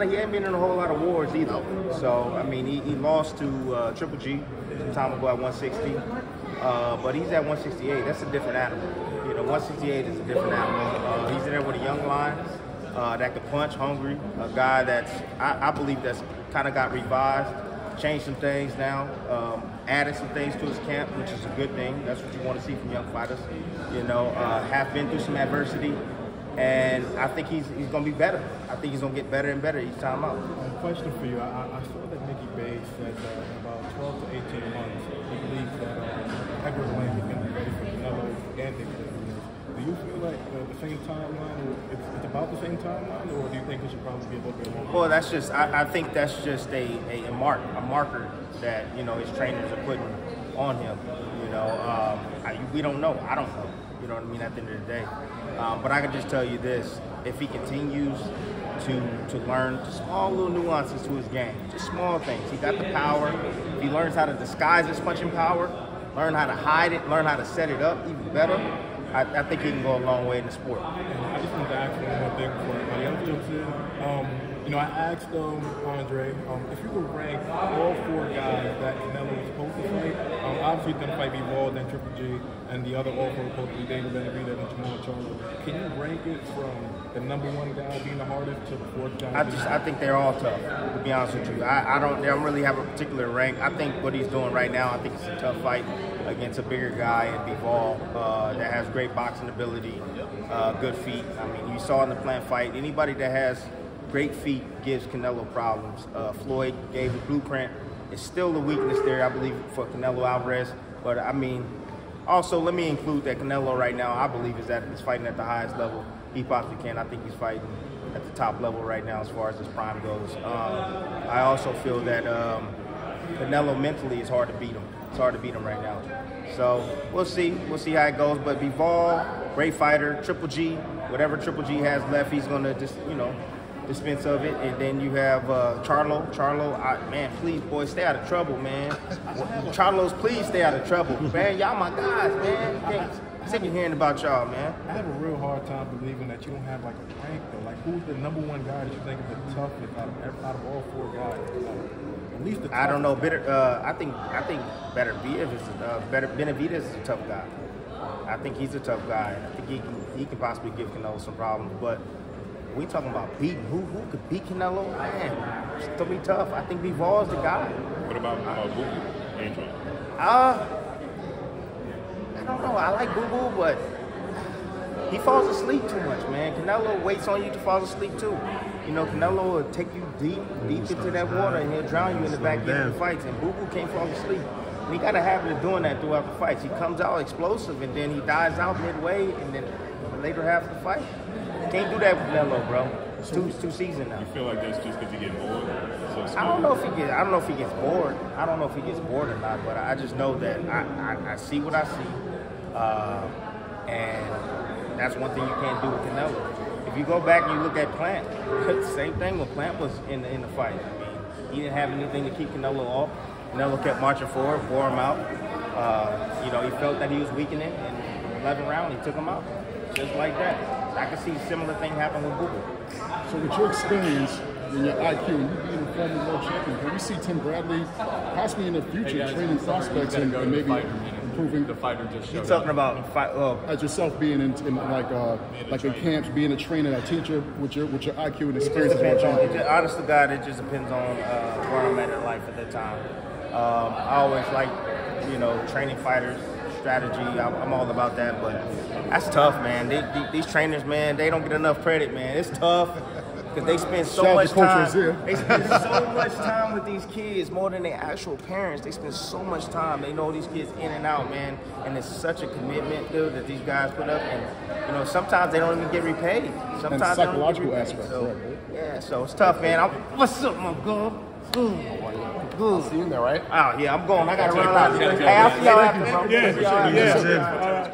he ain't been in a whole lot of wars either. So, I mean, he lost to Triple G some time ago at 160, but he's at 168. That's a different animal. 168 is a different animal. He's in there with a young lion that can punch, hungry, a guy that's, I believe that's kind of got revised, changed some things now, added some things to his camp, which is a good thing. That's what you want to see from young fighters. Have been through some adversity. And I think he's going to be better. I think he's going to get better and better each time out. Question for you. I saw that Mickey Bates said that in about 12 to 18 months, he believes that Edgar Berlanga is going to be ready for Canelo and Dick. Do you feel like the same timeline, or it's about the same timeline, or do you think it should probably be a little bit more? Well, that's just, I think that's just a marker that, his trainers are putting on him. We don't know. I don't know. You know what I mean, at the end of the day. But I can just tell you this, if he continues to learn small little nuances to his game, just small things. He got the power. If he learns how to disguise his punching power, learn how to hide it, learn how to set it up even better, I think he can go a long way in the sport. I just wanted to ask one more thing before everybody else jumps in. I asked Andre if you could rank all 4 guys that Canelo was supposed to fight. Obviously, he's going to fight Bivol, then Triple G, and the other all 4 were supposed to be David Benavidez and Jamal Charlo. Can you rank it from the #1 guy being the hardest to the 4th guy? I think they're all tough, to be honest with you. I don't really have a particular rank. I think what he's doing right now, I think it's a tough fight against a bigger guy in Bivol that has great boxing ability, good feet. I mean, you saw in the planned fight, anybody that has great feet gives Canelo problems. Floyd gave the blueprint. It's still a weakness there, I believe, for Canelo Alvarez. But, I mean, also let me include that Canelo right now, I believe, he's fighting at the highest level he possibly can. I think he's fighting at the top level right now as far as his prime goes. I also feel that Canelo mentally is hard to beat him. It's hard to beat him right now. So we'll see. We'll see how it goes. But Bivol, great fighter. Triple G, whatever Triple G has left, he's going to just, dispense of it. And then you have Charlo. Man, please, boys, stay out of trouble, man. Charlos, please stay out of trouble. Man, y'all my guys, man. I'm sick of hearing about y'all, man. I have a real hard time believing that you don't have like a rank though. Like, who's the #1 guy that you think is the toughest out of all 4 guys? At least the toughest. I don't know. I think Benavidez is a tough guy. I think he's a tough guy. I think he can possibly give Canelo some problems, but we talking about beating. Who could beat Canelo? Man, it's gonna be tough. I think Bivol is the guy. What about Boo? Andrew? I don't know. I like Boo Boo, but he falls asleep too much, man. Canelo waits on you to fall asleep too. Canelo will take you deep into that water, and he'll drown you in the back end of the fights. And Boo Boo can't fall asleep. And he got a habit of doing that throughout the fights. He comes out explosive, and then he dies out midway, and then the later half of the fight. Can't do that with Canelo, bro. It's too seasoned now. You feel like that's just because he gets bored? I don't know if he gets bored. I don't know if he gets bored or not, but I just know that I see what I see. And that's one thing you can't do with Canelo. If you go back and you look at Plant, same thing when Plant was in the fight. I mean, he didn't have anything to keep Canelo off. Canelo kept marching forward, wore him out. He felt that he was weakening, and in the 11th round, he took him out. Just like that. I can see a similar thing happen with Boo. So with your experience and your IQ, and you being a former world champion, can we see Tim Bradley possibly in the future training prospects and maybe improving? The fighter just showed You're talking about as yourself being in camps, being a trainer, a teacher, with your IQ and experience as world champion. Honest to God, it just depends on where I'm at in life at that time. I always like, training fighters, strategy. I'm all about that, but that's tough, man. These trainers, man, they don't get enough credit, man. It's tough because they spend so much time. They spend so much time with these kids, more than their actual parents. They spend so much time. They know these kids in and out, man, and it's such a commitment, dude, that these guys put up. And sometimes they don't even get repaid. Sometimes and psychological aspect. So, right? Yeah, so it's tough, man. What's up, my girl? Good. I'll see you in there, right? Oh, yeah, I'm going. I got to run out. Hey, I'll see y'all after, bro. Yeah, See y'all after. Yeah.